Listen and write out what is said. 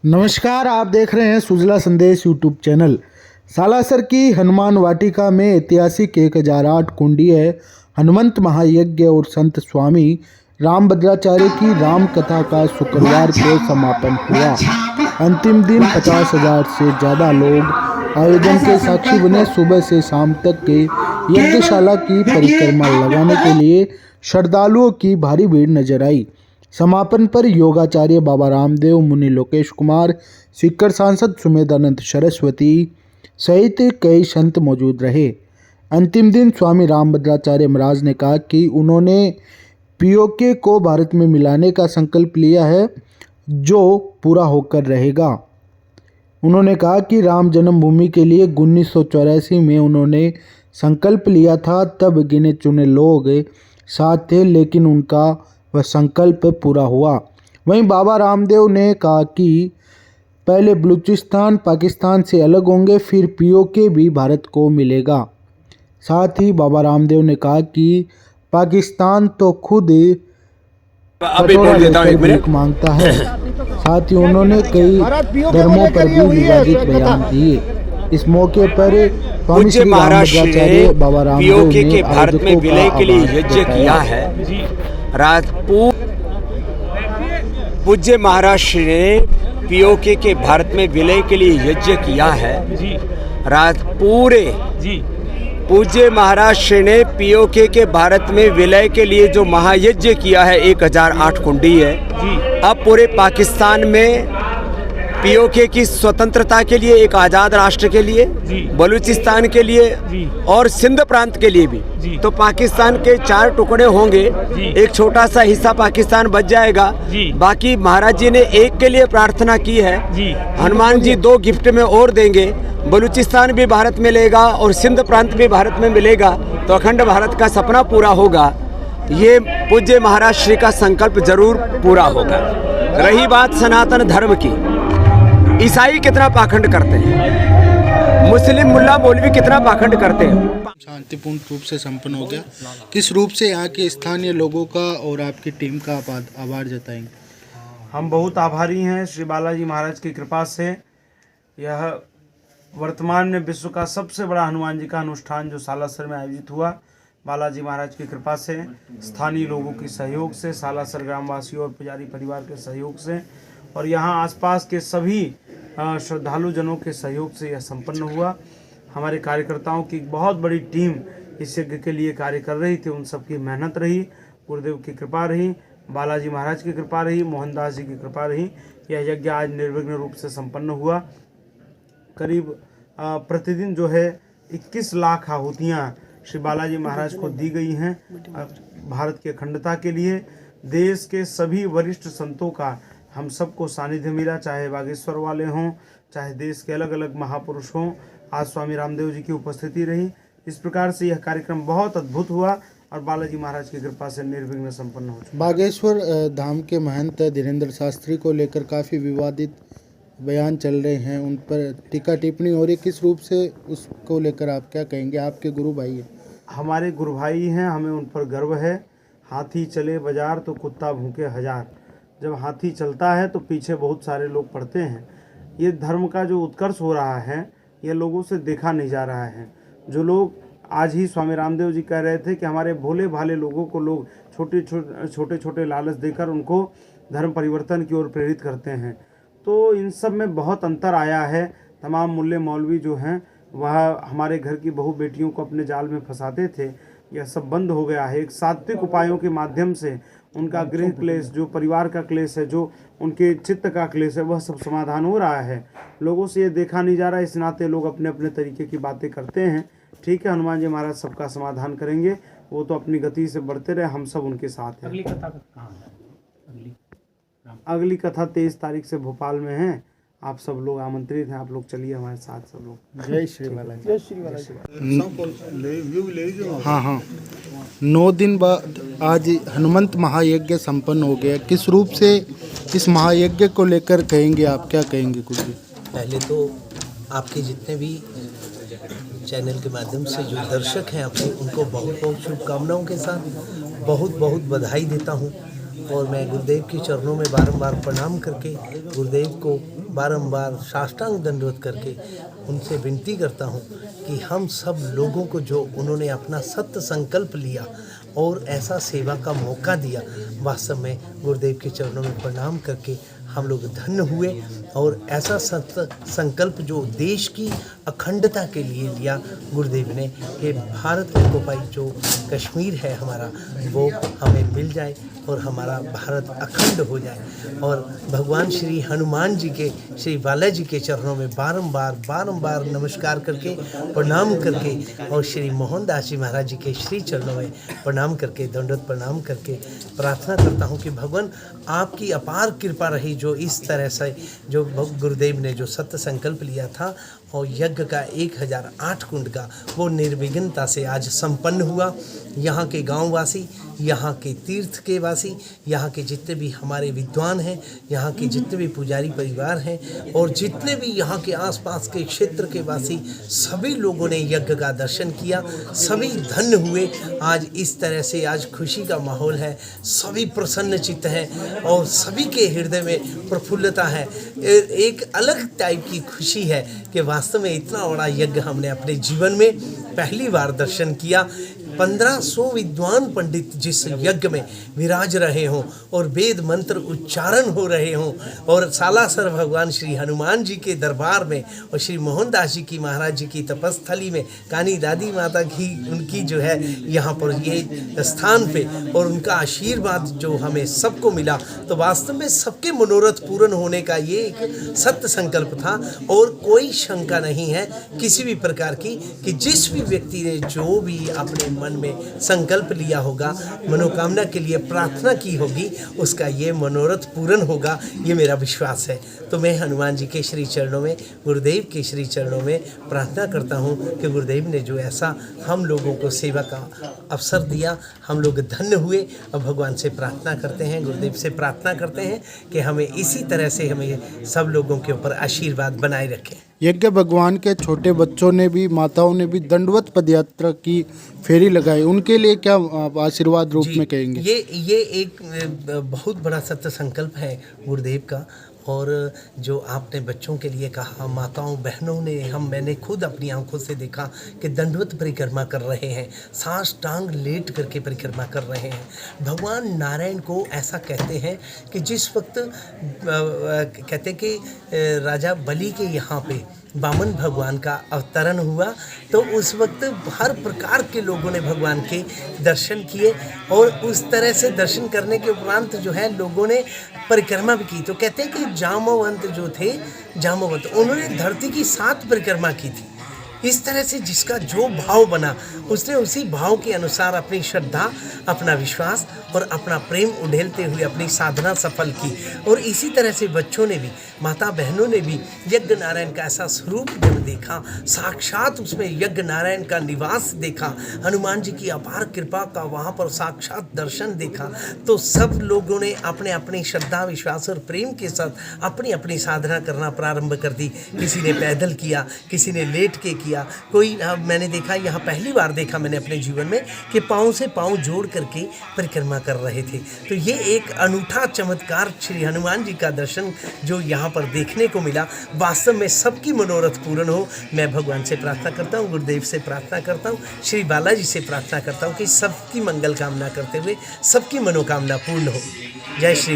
नमस्कार, आप देख रहे हैं सुजला संदेश यूट्यूब चैनल। सालासर की हनुमान वाटिका में ऐतिहासिक 1008 कुंडीय हनुमंत महायज्ञ और संत स्वामी रामभद्राचार्य की राम कथा का शुक्रवार को समापन हुआ। अंतिम दिन 50,000 से ज़्यादा लोग आयोजन के साक्षी बने। सुबह से शाम तक के यज्ञशाला की परिक्रमा लगाने के लिए श्रद्धालुओं की भारी भीड़ नजर आई। समापन पर योगाचार्य बाबा रामदेव, मुनि लोकेश कुमार, सीकर सांसद सुमेधानंद सरस्वती सहित कई संत मौजूद रहे। अंतिम दिन स्वामी रामभद्राचार्य महाराज ने कहा कि उन्होंने पीओके को भारत में मिलाने का संकल्प लिया है, जो पूरा होकर रहेगा। उन्होंने कहा कि राम जन्मभूमि के लिए 1984 में उन्होंने संकल्प लिया था। तब गिने चुने लोग साथ थे, लेकिन उनका वह संकल्प पूरा हुआ। वहीं बाबा रामदेव ने कहा कि पहले बलूचिस्तान पाकिस्तान से अलग होंगे, फिर पीओके भी भारत को मिलेगा। साथ ही बाबा रामदेव ने कहा कि पाकिस्तान तो खुद भीख मांगता है। साथ ही उन्होंने कई धर्मों पर भी विवादित बयान दिए। इस मौके पर पूज्य महाराज ने पीओके के भारत में विलय के लिए यज्ञ किया है। पूज्य महाराज ने पीओके के भारत में विलय के लिए यज्ञ किया है। पूज्य महाराज ने पीओके के भारत में विलय के लिए जो महायज्ञ किया है 1008 कुंडी है। अब पूरे पाकिस्तान में पीओके की स्वतंत्रता के लिए, एक आज़ाद राष्ट्र के लिए, बलूचिस्तान के लिए और सिंध प्रांत के लिए भी तो पाकिस्तान के 4 टुकड़े होंगे। एक छोटा सा हिस्सा पाकिस्तान बच जाएगा। बाकी महाराज जी ने एक के लिए प्रार्थना की है। हनुमान जी 2 गिफ्ट में और देंगे। बलूचिस्तान भी भारत में मिलेगा और सिंध प्रांत भी भारत में मिलेगा, तो अखंड भारत का सपना पूरा होगा। ये पूज्य महाराज श्री का संकल्प जरूर पूरा होगा। रही बात सनातन धर्म की, ईसाई कितना पाखंड करते हैं, मुस्लिम मुल्ला मौलवी कितना पाखंड करते हैं। शांतिपूर्ण रूप से संपन्न हो गया। किस रूप से यहाँ के स्थानीय लोगों का और आपकी टीम का आभार जताएंगे? हम बहुत आभारी हैं श्री बालाजी महाराज की कृपा से। यह वर्तमान में विश्व का सबसे बड़ा हनुमान जी का अनुष्ठान जो सालासर में आयोजित हुआ, बालाजी महाराज की कृपा से, स्थानीय लोगों के सहयोग से, सालासर ग्रामवासियों और पुजारी परिवार के सहयोग से और यहाँ आसपास के सभी श्रद्धालु जनों के सहयोग से यह संपन्न हुआ। हमारे कार्यकर्ताओं की बहुत बड़ी टीम इस यज्ञ के लिए कार्य कर रही थी। उन सबकी मेहनत रही, गुरुदेव की कृपा रही, बालाजी महाराज की कृपा रही, मोहनदास जी की कृपा रही। यह यज्ञ आज निर्विघ्न रूप से संपन्न हुआ। करीब प्रतिदिन जो है 21 लाख आहुतियाँ श्री बालाजी महाराज को दी गई हैं। भारत की अखंडता के लिए देश के सभी वरिष्ठ संतों का हम सबको सानिध्य मिला, चाहे बागेश्वर वाले हों, चाहे देश के अलग अलग महापुरुष हों। आज स्वामी रामदेव जी की उपस्थिति रही। इस प्रकार से यह कार्यक्रम बहुत अद्भुत हुआ और बालाजी महाराज की कृपा से निर्विघ्न संपन्न हो चुका। बागेश्वर धाम के महंत धीरेन्द्र शास्त्री को लेकर काफ़ी विवादित बयान चल रहे हैं, उन पर टीका टिप्पणी हो रही, किस रूप से उसको लेकर आप क्या कहेंगे? आपके गुरु भाई हैं। हमारे गुरु भाई हैं, हमें उन पर गर्व है। हाथी चले बाजार तो कुत्ता भूखे हजार। जब हाथी चलता है तो पीछे बहुत सारे लोग पड़ते हैं। ये धर्म का जो उत्कर्ष हो रहा है, यह लोगों से देखा नहीं जा रहा है। जो लोग आज ही स्वामी रामदेव जी कह रहे थे कि हमारे भोले भाले लोगों को लोग छोटे छोटे लालच देकर उनको धर्म परिवर्तन की ओर प्रेरित करते हैं, तो इन सब में बहुत अंतर आया है। तमाम मुल्ले मौलवी जो हैं वह हमारे घर की बहू बेटियों को अपने जाल में फंसाते थे, यह सब बंद हो गया है। एक सात्विक उपायों के माध्यम से उनका गृह क्लेश, जो परिवार का क्लेश है, जो उनके चित्त का क्लेश है, वह सब समाधान हो रहा है। लोगों से ये देखा नहीं जा रहा, इस नाते लोग अपने अपने तरीके की बातें करते हैं। ठीक है, हनुमान जी महाराज सबका समाधान करेंगे। वो तो अपनी गति से बढ़ते रहे, हम सब उनके साथ हैं। अगली कथा 23 तारीख से भोपाल में है। आप सब लोग आमंत्रित हैं, आप लोग चलिए हमारे साथ सब लोग। जय श्री बालाजी। जय श्री बालाजी। हाँ, 9 दिन बाद आज हनुमंत महायज्ञ संपन्न हो गया। किस रूप से इस महायज्ञ को लेकर कहेंगे आप, क्या कहेंगे कुछ? पहले तो आपके जितने भी चैनल के माध्यम से जो दर्शक हैं अपने, उनको बहुत बहुत शुभकामनाओं के साथ बहुत बहुत बधाई देता हूँ। और मैं गुरुदेव के चरणों में बारंबार प्रणाम करके गुरुदेव को बारंबार साष्टांग दंडवत करके उनसे विनती करता हूँ कि हम सब लोगों को जो उन्होंने अपना सत्य संकल्प लिया और ऐसा सेवा का मौका दिया, वास्तव में गुरुदेव के चरणों में प्रणाम करके हम लोग धन्य हुए। और ऐसा सत्य संकल्प जो देश की अखंडता के लिए लिया गुरुदेव ने कि भारत ऑक्युपाई जो कश्मीर है हमारा, वो हमें मिल जाए और हमारा भारत अखंड हो जाए। और भगवान श्री हनुमान जी के, श्री बालाजी के चरणों में बारंबार नमस्कार करके प्रणाम करके और श्री मोहनदास जी महाराज जी के श्री चरणों में प्रणाम करके, दंडवत प्रणाम करके प्रार्थना करता हूँ कि भगवान आपकी अपार कृपा रही, जो इस तरह से जो गुरुदेव ने जो सत्य संकल्प लिया था और यज्ञ का 1008 कुंड का वो निर्विघ्नता से आज संपन्न हुआ। यहाँ के गांववासी, यहाँ के तीर्थ के वासी, यहाँ के जितने भी हमारे विद्वान हैं, यहाँ के जितने भी पुजारी परिवार हैं और जितने भी यहाँ के आसपास के क्षेत्र के वासी, सभी लोगों ने यज्ञ का दर्शन किया, सभी धन्य हुए। आज इस तरह से आज खुशी का माहौल है, सभी प्रसन्न चित्त हैं और सभी के हृदय में प्रफुल्लता है। एक अलग टाइप की खुशी है कि वास्तव में इतना बड़ा यज्ञ हमने अपने जीवन में पहली बार दर्शन किया। 1500 विद्वान पंडित जिस यज्ञ में विराज रहे हों और वेद मंत्र उच्चारण हो रहे हों और सालासर भगवान श्री हनुमान जी के दरबार में और श्री मोहनदास जी की महाराज जी की तपस्थली में कानी दादी माता की उनकी जो है यहाँ पर ये स्थान पे और उनका आशीर्वाद जो हमें सबको मिला, तो वास्तव में सबके मनोरथ पूर्ण होने का ये एक सत्य संकल्प था। और कोई शंका नहीं है किसी भी प्रकार की कि जिस भी व्यक्ति ने जो भी अपने मन में संकल्प लिया होगा, मनोकामना के लिए प्रार्थना की होगी, उसका ये मनोरथ पूर्ण होगा, ये मेरा विश्वास है। तो मैं हनुमान जी के श्री चरणों में, गुरुदेव के श्री चरणों में प्रार्थना करता हूँ कि गुरुदेव ने जो ऐसा हम लोगों को सेवा का अवसर दिया, हम लोग धन्य हुए। और भगवान से प्रार्थना करते हैं, गुरुदेव से प्रार्थना करते हैं कि हमें इसी तरह से हमें सब लोगों के ऊपर आशीर्वाद बनाए रखें। यज्ञ भगवान के छोटे बच्चों ने भी, माताओं ने भी दंडवत पदयात्रा की फेरी लगाई, उनके लिए क्या आशीर्वाद रूप में कहेंगे? ये एक बहुत बड़ा सत्य संकल्प है गुरुदेव का। और जो आपने बच्चों के लिए कहा, माताओं बहनों ने, मैंने खुद अपनी आंखों से देखा कि दंडवत परिक्रमा कर रहे हैं, साष्टांग लेट करके परिक्रमा कर रहे हैं। भगवान नारायण को ऐसा कहते हैं कि जिस वक्त कहते कि राजा बलि के यहाँ पे वामन भगवान का अवतरण हुआ, तो उस वक्त हर प्रकार के लोगों ने भगवान के दर्शन किए और उस तरह से दर्शन करने के उपरांत जो है लोगों ने परिक्रमा भी की। तो कहते हैं कि जाम्बवंत जो थे, जाम्बवंत, उन्होंने धरती की 7 परिक्रमा की थी। इस तरह से जिसका जो भाव बना, उसने उसी भाव के अनुसार अपनी श्रद्धा, अपना विश्वास और अपना प्रेम उड़ेलते हुए अपनी साधना सफल की। और इसी तरह से बच्चों ने भी, माता बहनों ने भी यज्ञ नारायण का ऐसा स्वरूप जब देखा, साक्षात उसमें यज्ञ नारायण का निवास देखा, हनुमान जी की अपार कृपा का वहाँ पर साक्षात दर्शन देखा, तो सब लोगों ने अपने अपनी श्रद्धा, विश्वास और प्रेम के साथ अपनी अपनी साधना करना प्रारंभ कर दी। किसी ने पैदल किया, किसी ने लेट के किया, कोई मैंने देखा, यहाँ पहली बार देखा मैंने अपने जीवन में कि पाँव से पाँव जोड़ करके परिक्रमा कर रहे थे। तो ये एक अनूठा चमत्कार श्री हनुमान जी का दर्शन जो यहाँ पर देखने को मिला, वास्तव में सबकी मनोरथ पूर्ण हो। मैं भगवान से प्रार्थना करता हूँ, गुरुदेव से प्रार्थना करता हूँ, श्री बालाजी से प्रार्थना करता हूँ कि सबकी मंगल कामना करते हुए सबकी मनोकामना पूर्ण हो। जय श्री